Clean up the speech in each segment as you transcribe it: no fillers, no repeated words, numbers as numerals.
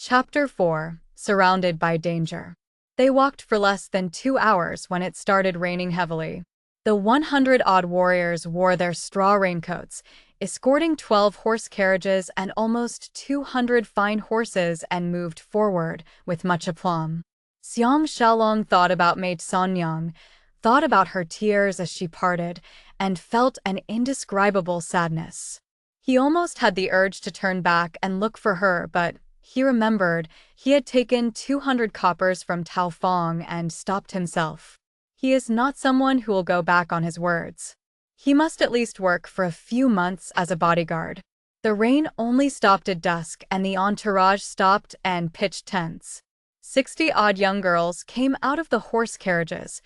Chapter 4. Surrounded by Danger. They walked for less than 2 hours when it started raining heavily. The 100-odd warriors wore their straw raincoats, escorting 12 horse carriages and almost 200 fine horses, and moved forward with much aplomb. Xiang Xiaolong thought about Mate Sanyang, thought about her tears as she parted, and felt an indescribable sadness. He almost had the urge to turn back and look for her, but he remembered he had taken 200 coppers from Tao Fong and stopped himself. He is not someone who will go back on his words. He must at least work for a few months as a bodyguard. The rain only stopped at dusk, and the entourage stopped and pitched tents. 60-odd young girls came out of the horse carriages,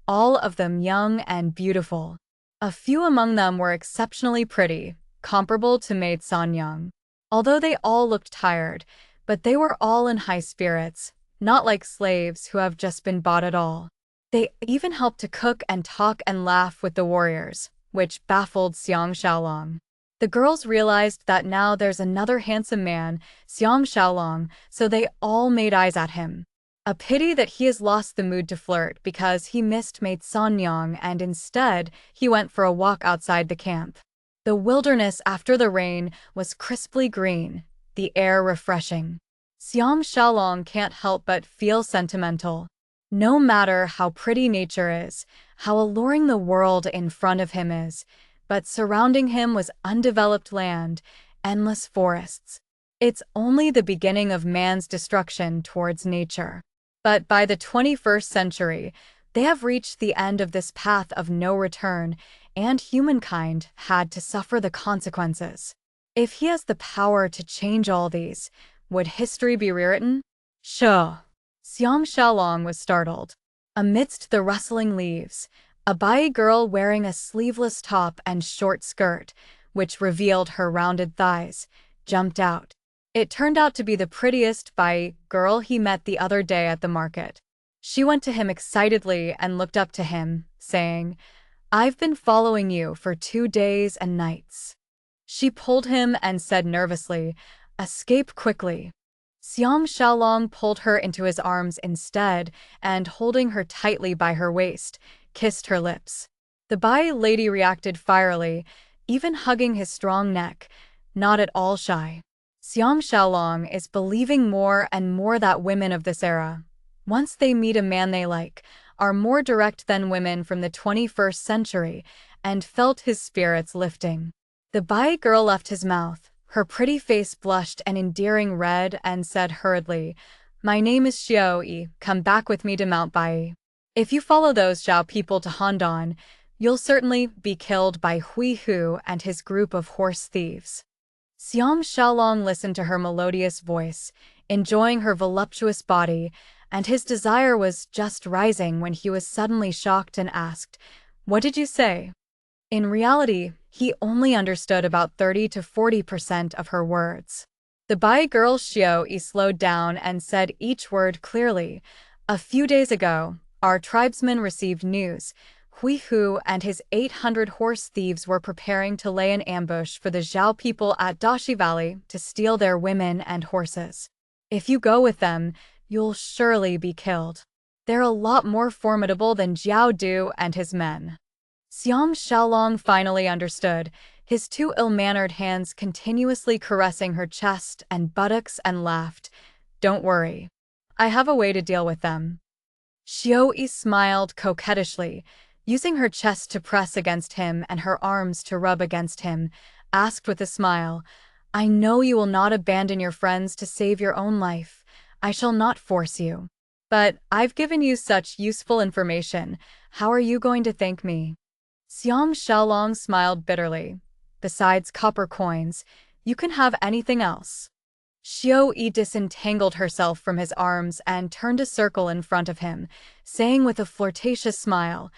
all of them young and beautiful. A few among them were exceptionally pretty, comparable to Maid Sanyang. Although they all looked tired, but they were all in high spirits, not like slaves who have just been bought at all. They even helped to cook and talk and laugh with the warriors, which baffled Xiang Xiaolong. The girls realized that now there's another handsome man, Xiang Xiaolong, so they all made eyes at him. A pity that he has lost the mood to flirt because he missed Mate Sanyang, and instead he went for a walk outside the camp. The wilderness after the rain was crisply green, the air refreshing. Xiang Xiaolong can't help but feel sentimental. No matter how pretty nature is, how alluring the world in front of him is, but surrounding him was undeveloped land, endless forests. It's only the beginning of man's destruction towards nature. But by the 21st century, they have reached the end of this path of no return, and humankind had to suffer the consequences. If he has the power to change all these, would history be rewritten? Sure. Xiang Xiaolong was startled. Amidst the rustling leaves, a Bai girl wearing a sleeveless top and short skirt, which revealed her rounded thighs, jumped out. It turned out to be the prettiest Bai girl he met the other day at the market. She went to him excitedly and looked up to him, saying, "I've been following you for 2 days and nights." She pulled him and said nervously, "Escape quickly." Xiang Xiaolong pulled her into his arms instead, and holding her tightly by her waist, kissed her lips. The Bai lady reacted fierily, even hugging his strong neck, not at all shy. Xiang Xiaolong is believing more and more that women of this era, once they meet a man they like, are more direct than women from the 21st century, and felt his spirits lifting. The Bai girl left his mouth. Her pretty face blushed an endearing red and said hurriedly, "My name is Xiao Yi. Come back with me to Mount Bai. If you follow those Zhao people to Handan, you'll certainly be killed by Hui Hu and his group of horse thieves." Xiang Xiaolong listened to her melodious voice, enjoying her voluptuous body, and his desire was just rising when he was suddenly shocked and asked, "What did you say?" In reality, he only understood about 30 to 40% of her words. The Bai girl Xiao Yi slowed down and said each word clearly. "A few days ago, our tribesmen received news. Hui Hu and his 800 horse thieves were preparing to lay an ambush for the Zhao people at Dashi Valley to steal their women and horses. If you go with them, you'll surely be killed. They're a lot more formidable than Jiao Du and his men." Xiang Xiaolong finally understood, his 2 ill-mannered hands continuously caressing her chest and buttocks, and laughed. "Don't worry. I have a way to deal with them." Xiao Yi smiled coquettishly, using her chest to press against him and her arms to rub against him, asked with a smile, "I know you will not abandon your friends to save your own life. I shall not force you. But I've given you such useful information. How are you going to thank me?" Xiang Xiaolong smiled bitterly. "Besides copper coins, you can have anything else." Xiao Yi disentangled herself from his arms and turned a circle in front of him, saying with a flirtatious smile,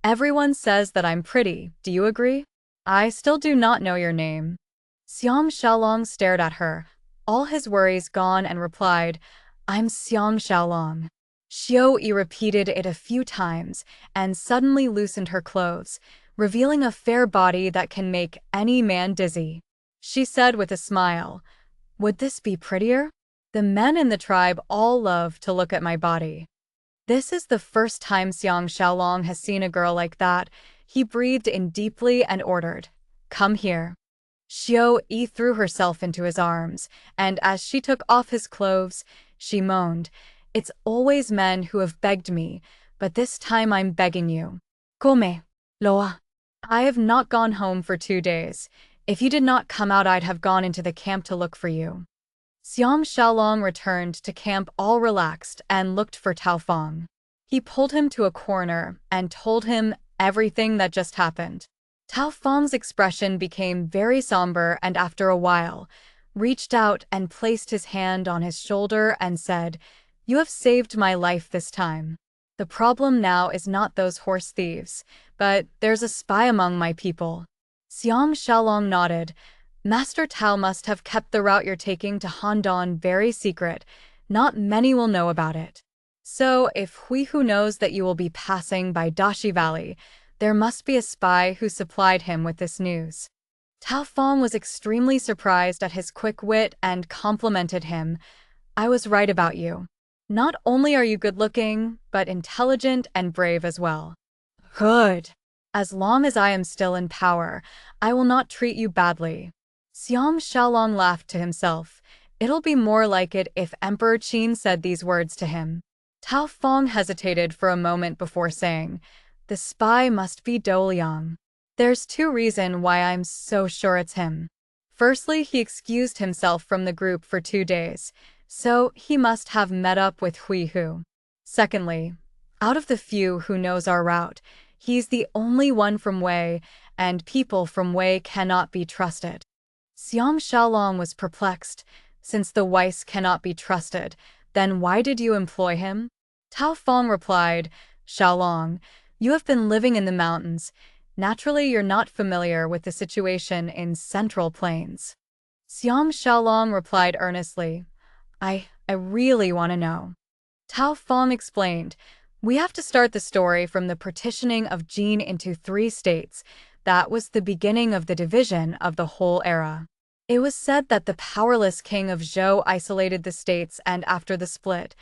"Everyone says that I'm pretty, do you agree? I still do not know your name." Xiang Xiaolong stared at her, all his worries gone, and replied, "I'm Xiang Xiaolong." Xiao Yi repeated it a few times and suddenly loosened her clothes, revealing a fair body that can make any man dizzy. She said with a smile, "Would this be prettier?" The men in the tribe all love to look at my body. This is the first time Xiang Xiaolong has seen a girl like that. He breathed in deeply and ordered, "Come here." Xiao Yi threw herself into his arms, and as she took off his clothes, she moaned, "It's always men who have begged me, but this time I'm begging you. Come, Loa. I have not gone home for 2 days. If you did not come out, I'd have gone into the camp to look for you." Xiang Xiaolong returned to camp all relaxed and looked for Tao Fong. He pulled him to a corner and told him everything that just happened. Tao Fong's expression became very somber and after a while, reached out and placed his hand on his shoulder and said, "You have saved my life this time. The problem now is not those horse thieves, but there's a spy among my people." Xiang Xiaolong nodded. "Master Tao must have kept the route you're taking to Handan very secret. Not many will know about it. So if Hui Hu knows that you will be passing by Dashi Valley, there must be a spy who supplied him with this news." Tao Fong was extremely surprised at his quick wit and complimented him. "I was right about you. Not only are you good-looking, but intelligent and brave as well." "Good. As long as I am still in power, I will not treat you badly." Xiang Xiaolong laughed to himself. It'll be more like it if Emperor Qin said these words to him. Tao Fong hesitated for a moment before saying, "The spy must be Doliang. There's 2 reasons why I'm so sure it's him. Firstly, he excused himself from the group for 2 days, so he must have met up with Hui Hu. Secondly, out of the few who knows our route, he's the only one from Wei, and people from Wei cannot be trusted." Xiang Xiaolong was perplexed. "Since the Weiss cannot be trusted, then why did you employ him?" Tao Fong replied, "Xiaolong, you have been living in the mountains. Naturally, you're not familiar with the situation in Central Plains." Xiang Xiaolong replied earnestly, I really want to know." Tao Fong explained, "We have to start the story from the partitioning of Jin into 3 states. That was the beginning of the division of the whole era. It was said that the powerless king of Zhou isolated the states, and after the split,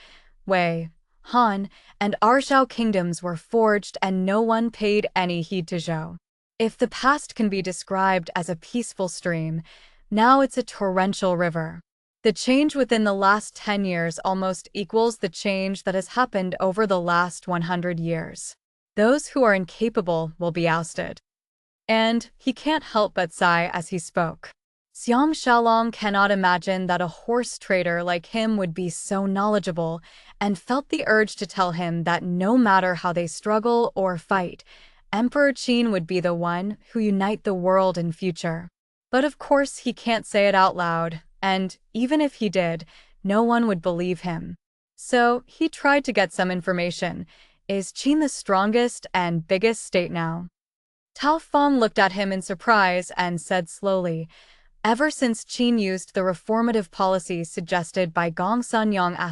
Wei, Han, and Arzhou kingdoms were forged and no one paid any heed to Zhou. If the past can be described as a peaceful stream, now it's a torrential river. The change within the last 10 years almost equals the change that has happened over the last 100 years. Those who are incapable will be ousted." And he can't help but sigh as he spoke. Xiang Xiaolong cannot imagine that a horse trader like him would be so knowledgeable, and felt the urge to tell him that no matter how they struggle or fight, Emperor Qin would be the one who unite the world in future. But of course he can't say it out loud, and even if he did, no one would believe him. So he tried to get some information. Is Qin the strongest and biggest state now? Tao Fong looked at him in surprise and said slowly, "Ever since Qin used the reformative policies suggested by Gong Sunyang *,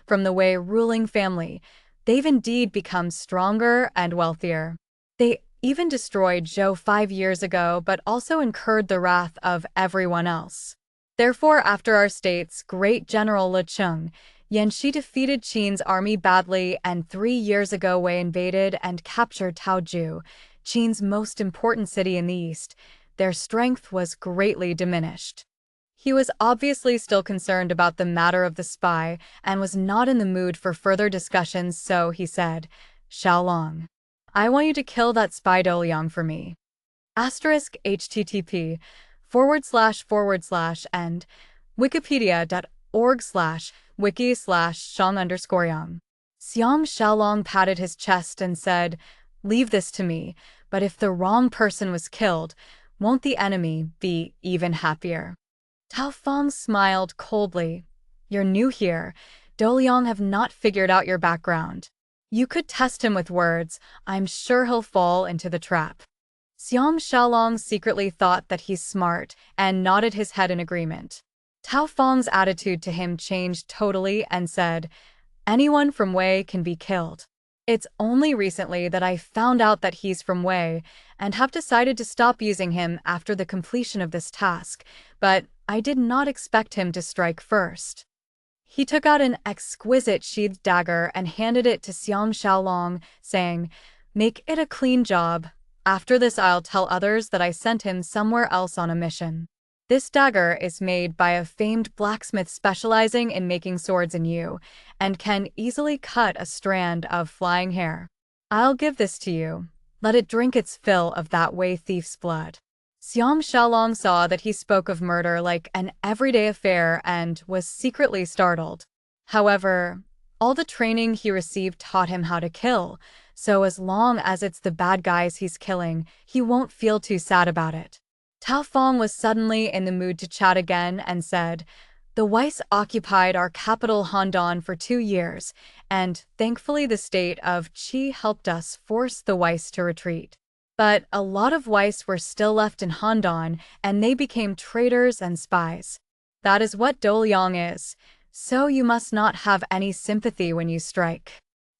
from the Wei ruling family, they've indeed become stronger and wealthier. They even destroyed Zhou 5 years ago, but also incurred the wrath of everyone else. Therefore, after our state's great general Le Chung, Yanxi defeated Qin's army badly, and 3 years ago Wei invaded and captured Taoju, Qin's most important city in the east. Their strength was greatly diminished." He was obviously still concerned about the matter of the spy and was not in the mood for further discussions, so he said, "Xiaolong, I want you to kill that spy Doliang for me. *http://and wikipedia.org/wiki/shang_yang." Xiang Xiaolong patted his chest and said, "Leave this to me, but if the wrong person was killed, won't the enemy be even happier?" Tao Fong smiled coldly. "You're new here. Doliang have not figured out your background. You could test him with words. I'm sure he'll fall into the trap." Xiang Xiaolong secretly thought that he's smart and nodded his head in agreement. Tao Fong's attitude to him changed totally and said, "Anyone from Wei can be killed. It's only recently that I found out that he's from Wei and have decided to stop using him after the completion of this task, but I did not expect him to strike first." He took out an exquisite sheathed dagger and handed it to Xiang Xiaolong, saying, "Make it a clean job. After this I'll tell others that I sent him somewhere else on a mission." This dagger is made by a famed blacksmith specializing in making swords in Yu, and can easily cut a strand of flying hair. "I'll give this to you. Let it drink its fill of that Wei thief's blood." Xiang Xiaolong saw that he spoke of murder like an everyday affair and was secretly startled. However, all the training he received taught him how to kill, so as long as it's the bad guys he's killing, he won't feel too sad about it. Tao Fong was suddenly in the mood to chat again and said, "The Weiss occupied our capital Handan for 2 years, and thankfully the state of Qi helped us force the Weiss to retreat. But a lot of Weiss were still left in Handan, and they became traitors and spies. That is what Doliang is, so you must not have any sympathy when you strike."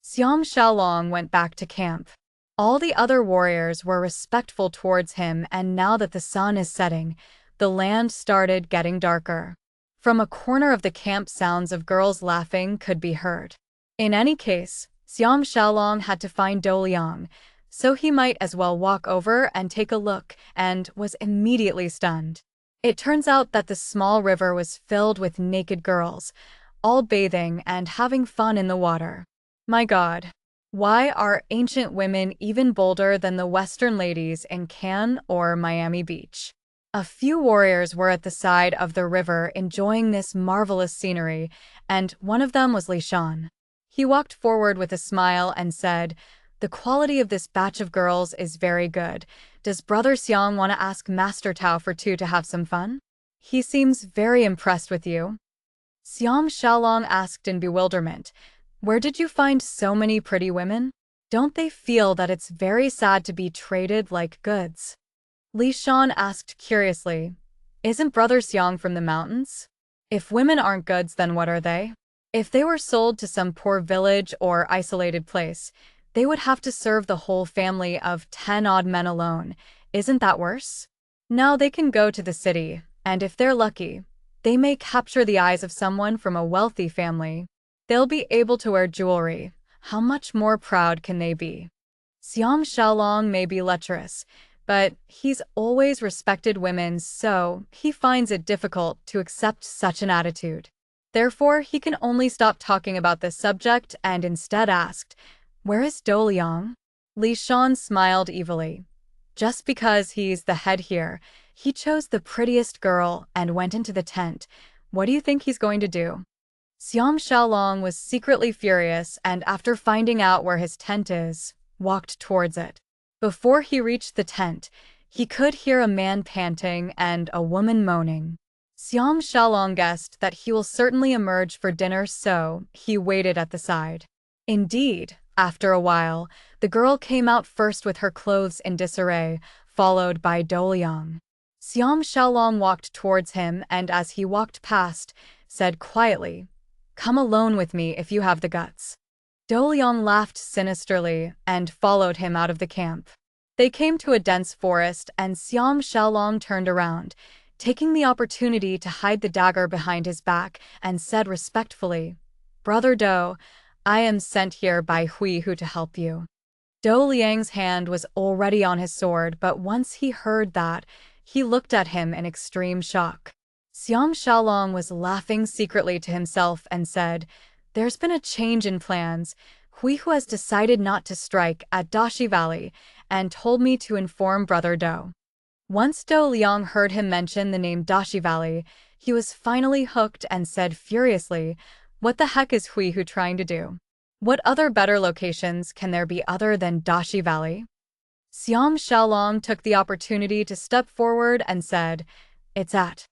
Xiang Xiaolong went back to camp. All the other warriors were respectful towards him, and now that the sun is setting, the land started getting darker. From a corner of the camp, sounds of girls laughing could be heard. In any case, Xiang Xiaolong had to find Doliang, so he might as well walk over and take a look, and was immediately stunned. It turns out that the small river was filled with naked girls, all bathing and having fun in the water. My God! Why are ancient women even bolder than the Western ladies in Cannes or Miami Beach? A few warriors were at the side of the river enjoying this marvelous scenery, and one of them was Li Shan. He walked forward with a smile and said, "The quality of this batch of girls is very good. Does Brother Xiang want to ask Master Tao for 2 to have some fun? He seems very impressed with you." Xiang Xiaolong asked in bewilderment, "Where did you find so many pretty women? Don't they feel that it's very sad to be traded like goods?" Li Shan asked curiously, "Isn't Brother Xiang from the mountains? If women aren't goods, then what are they? If they were sold to some poor village or isolated place, they would have to serve the whole family of 10 odd men alone. Isn't that worse? Now they can go to the city, and if they're lucky, they may capture the eyes of someone from a wealthy family. They'll be able to wear jewelry. How much more proud can they be?" Xiang Xiaolong may be lecherous, but he's always respected women, so he finds it difficult to accept such an attitude. Therefore, he can only stop talking about this subject and instead asked, "Where is Doliang?" Li Shan smiled evilly. "Just because he's the head here, he chose the prettiest girl and went into the tent. What do you think he's going to do?" Xiang Xiaolong was secretly furious, and after finding out where his tent is, walked towards it. Before he reached the tent, he could hear a man panting and a woman moaning. Xiang Xiaolong guessed that he will certainly emerge for dinner, so he waited at the side. Indeed, after a while, the girl came out first with her clothes in disarray, followed by Doliang. Xiang Xiaolong walked towards him, and as he walked past, said quietly, "Come alone with me if you have the guts." Doliang laughed sinisterly and followed him out of the camp. They came to a dense forest, and Xiang Xiaolong turned around, taking the opportunity to hide the dagger behind his back, and said respectfully, "Brother Do, I am sent here by Hui Hu to help you." Do Liang's hand was already on his sword, but once he heard that, he looked at him in extreme shock. Xiang Xiaolong was laughing secretly to himself and said, "There's been a change in plans. Hui Hu has decided not to strike at Dashi Valley and told me to inform Brother Do." Once Do Liang heard him mention the name Dashi Valley, he was finally hooked and said furiously, "What the heck is Hui Hu trying to do? What other better locations can there be other than Dashi Valley?" Xiang Xiaolong took the opportunity to step forward and said, "It's at."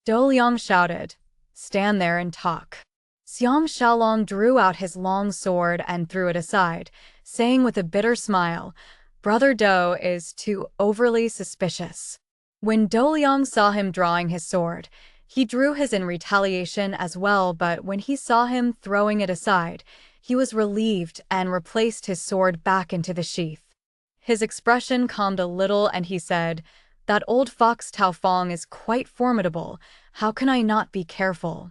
Do Liang shouted, "Stand there and talk." Xiang Xiaolong drew out his long sword and threw it aside, saying with a bitter smile, "Brother Do is too overly suspicious." When Do Liang saw him drawing his sword, he drew his in retaliation as well, but when he saw him throwing it aside, he was relieved and replaced his sword back into the sheath. His expression calmed a little and he said, "That old fox Tao Fong is quite formidable. How can I not be careful?"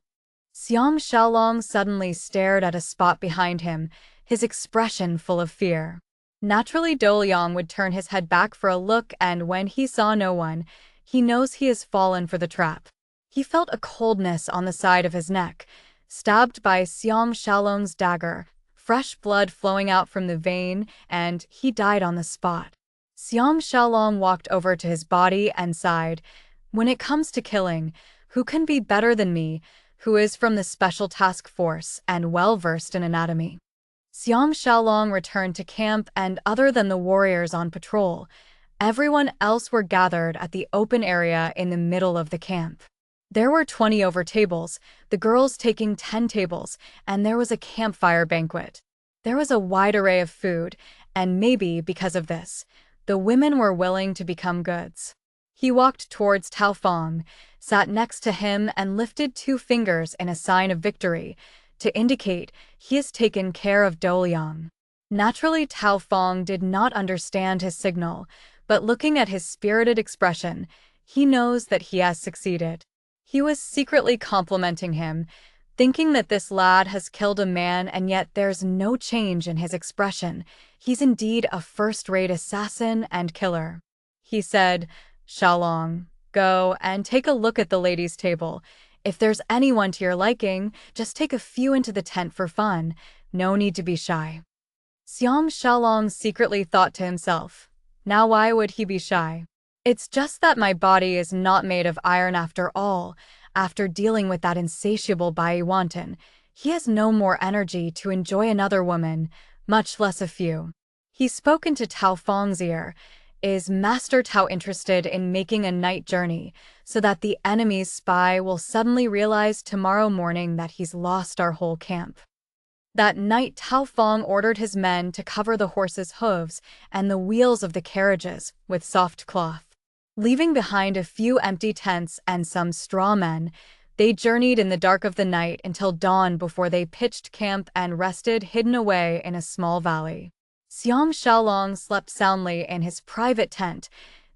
Xiang Xiaolong suddenly stared at a spot behind him, his expression full of fear. Naturally, Dou Liang would turn his head back for a look, and when he saw no one, he knows he has fallen for the trap. He felt a coldness on the side of his neck, stabbed by Xiang Xiaolong's dagger, fresh blood flowing out from the vein, and he died on the spot. Xiang Xiaolong walked over to his body and sighed, "When it comes to killing, who can be better than me, who is from the special task force and well-versed in anatomy?" Xiang Xiaolong returned to camp, and other than the warriors on patrol, everyone else were gathered at the open area in the middle of the camp. There were 20 over tables, the girls taking 10 tables, and there was a campfire banquet. There was a wide array of food, and maybe because of this, the women were willing to become goods. He walked towards Tao Fong, sat next to him, and lifted 2 fingers in a sign of victory, to indicate he has taken care of Dou Liang. Naturally, Tao Fong did not understand his signal, but looking at his spirited expression, he knows that he has succeeded. He was secretly complimenting him, thinking that this lad has killed a man, and yet there's no change in his expression. He's indeed a first-rate assassin and killer. He said, "Xiaolong, go and take a look at the ladies' table. If there's anyone to your liking, just take a few into the tent for fun. No need to be shy." Xiang Xiaolong secretly thought to himself, now why would he be shy? It's just that my body is not made of iron after all. After dealing with that insatiable Bai Wanton, he has no more energy to enjoy another woman, much less a few. He spoke into Tao Fong's ear. Is Master Tao interested in making a night journey, so that the enemy's spy will suddenly realize tomorrow morning that he's lost our whole camp? That night, Tao Fong ordered his men to cover the horses' hooves and the wheels of the carriages with soft cloth. Leaving behind a few empty tents and some straw men, they journeyed in the dark of the night until dawn before they pitched camp and rested hidden away in a small valley. Xiang Xiaolong slept soundly in his private tent.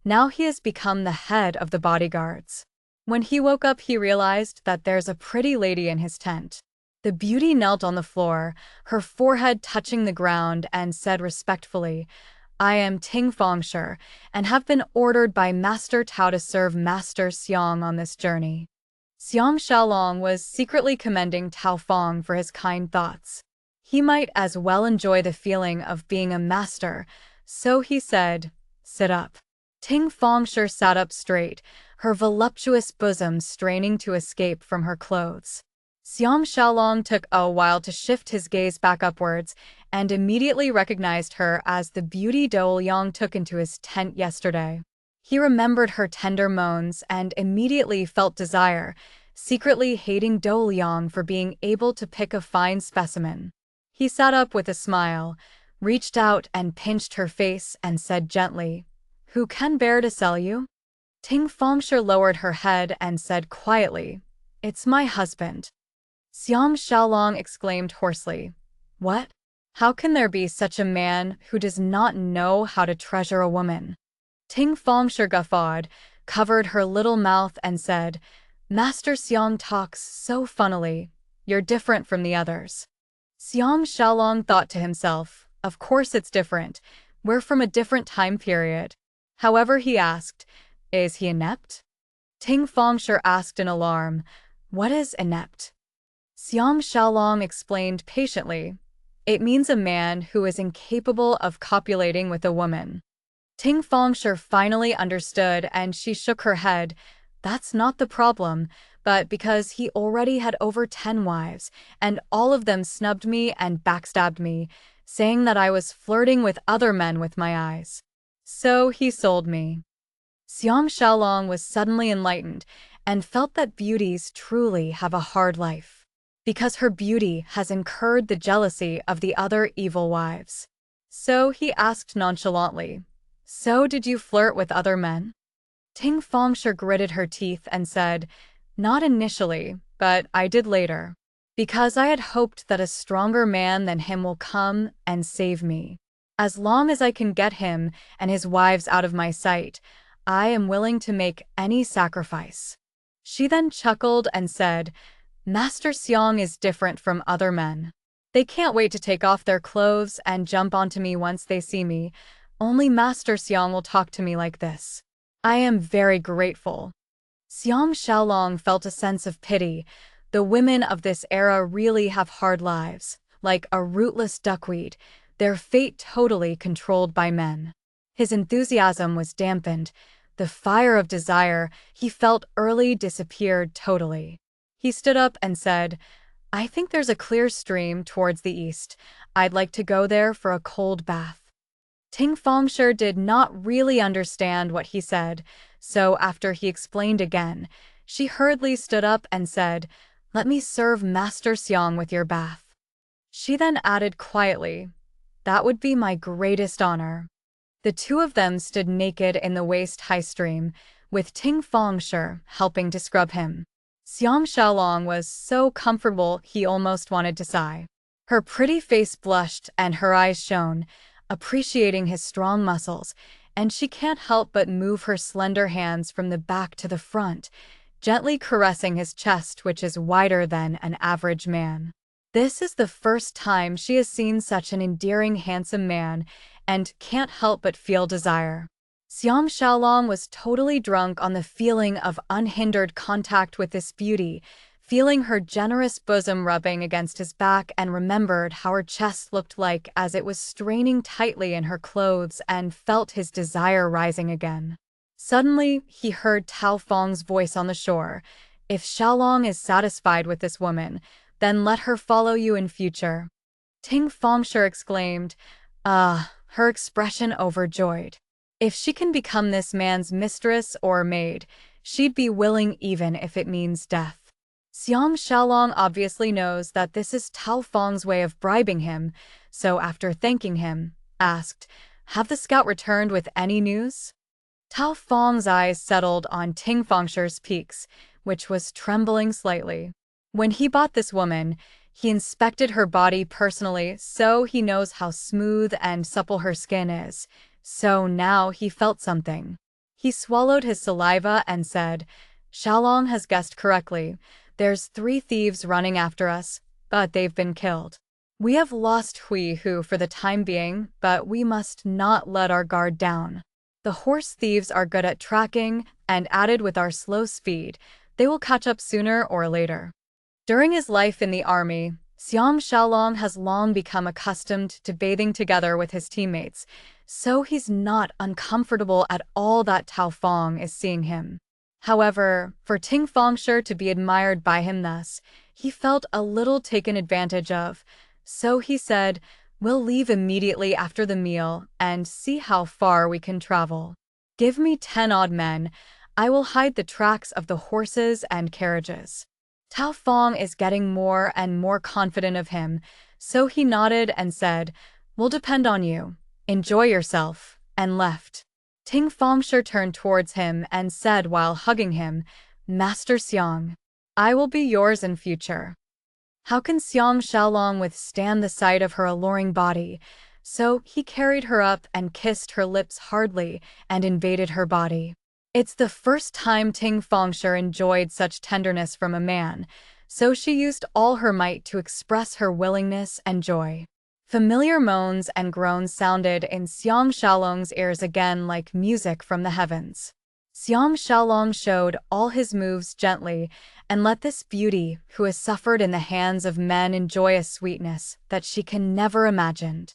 Now he has become the head of the bodyguards. When he woke up, he realized that there's a pretty lady in his tent. The beauty knelt on the floor, her forehead touching the ground, and said respectfully, "I am Ting Fongshi, and have been ordered by Master Tao to serve Master Xiang on this journey." Xiang Xiaolong was secretly commending Tao Fong for his kind thoughts. He might as well enjoy the feeling of being a master, so he said, "Sit up." Ting Fongshi sat up straight, her voluptuous bosom straining to escape from her clothes. Xiang Xiaolong took a while to shift his gaze back upwards, and immediately recognized her as the beauty Dou Liang took into his tent yesterday. He remembered her tender moans and immediately felt desire, secretly hating Dou Liang for being able to pick a fine specimen. He sat up with a smile, reached out and pinched her face, and said gently, "Who can bear to sell you?" Ting Fongshi lowered her head and said quietly, "It's my husband." Xiang Xiaolong exclaimed hoarsely, "What? How can there be such a man who does not know how to treasure a woman?" Ting Fongshi guffawed, covered her little mouth, and said, "Master Xiang talks so funnily. You're different from the others." Xiang Xiaolong thought to himself, "Of course it's different. We're from a different time period." However, he asked, "Is he inept?" Ting Fongshi asked in alarm, "What is inept?" Xiang Xiaolong explained patiently, "It means a man who is incapable of copulating with a woman." Ting Fongshi finally understood, and she shook her head. "That's not the problem, but because he already had over 10 wives, and all of them snubbed me and backstabbed me, saying that I was flirting with other men with my eyes. So he sold me." Xiang Xiaolong was suddenly enlightened and felt that beauties truly have a hard life, because her beauty has incurred the jealousy of the other evil wives. So he asked nonchalantly, "So did you flirt with other men?" Ting Fongshi gritted her teeth and said, "Not initially, but I did later. Because I had hoped that a stronger man than him will come and save me. As long as I can get him and his wives out of my sight, I am willing to make any sacrifice." She then chuckled and said, Master Xiang is different from other men. They can't wait to take off their clothes and jump onto me once they see me. Only Master Xiang will talk to me like this. I am very grateful." Xiang Xiaolong felt a sense of pity. The women of this era really have hard lives, like a rootless duckweed, their fate totally controlled by men. His enthusiasm was dampened. The fire of desire he felt early disappeared totally. He stood up and said, "I think there's a clear stream towards the east. I'd like to go there for a cold bath." Ting Fongshi did not really understand what he said, so after he explained again, she hurriedly stood up and said, "Let me serve Master Xiang with your bath." She then added quietly, "That would be my greatest honor." The two of them stood naked in the waist-high stream, with Ting Fongshi helping to scrub him. Xiang Xiaolong was so comfortable he almost wanted to sigh. Her pretty face blushed and her eyes shone, appreciating his strong muscles, and she can't help but move her slender hands from the back to the front, gently caressing his chest, which is wider than an average man. This is the first time she has seen such an endearing, handsome man, and can't help but feel desire. Xiang Xiaolong was totally drunk on the feeling of unhindered contact with this beauty, feeling her generous bosom rubbing against his back, and remembered how her chest looked like as it was straining tightly in her clothes, and felt his desire rising again. Suddenly, he heard Tao Feng's voice on the shore. "If Xiaolong is satisfied with this woman, then let her follow you in future." Ting Fongshi exclaimed, her expression overjoyed. If she can become this man's mistress or maid, she'd be willing even if it means death. Xiang Xiaolong obviously knows that this is Tao Feng's way of bribing him, so after thanking him, asked, "Have the scout returned with any news?" Tao Feng's eyes settled on Ting Fengshi's peaks, which was trembling slightly. When he bought this woman, he inspected her body personally, so he knows how smooth and supple her skin is. So now he felt something. He swallowed his saliva and said, "Xiaolong has guessed correctly. There's 3 thieves running after us, but they've been killed. We have lost Hui Hu for the time being, but we must not let our guard down. The horse thieves are good at tracking, and added with our slow speed, they will catch up sooner or later." During his life in the army, Xiang Xiaolong has long become accustomed to bathing together with his teammates, so he's not uncomfortable at all that Tao Feng is seeing him. However, for Ting Fongshi to be admired by him thus, he felt a little taken advantage of, so he said, "We'll leave immediately after the meal and see how far we can travel. Give me 10 odd men, I will hide the tracks of the horses and carriages." Tao Feng is getting more and more confident of him, so he nodded and said, "We'll depend on you. Enjoy yourself," and left. Ting Fongshi turned towards him and said while hugging him, "Master Xiang, I will be yours in future." How can Xiang Xiaolong withstand the sight of her alluring body? So he carried her up and kissed her lips hardly and invaded her body. It's the first time Ting Fongshi enjoyed such tenderness from a man, so she used all her might to express her willingness and joy. Familiar moans and groans sounded in Xiang Xiaolong's ears again like music from the heavens. Xiang Xiaolong showed all his moves gently and let this beauty, who has suffered in the hands of men, enjoy a sweetness that she can never imagine.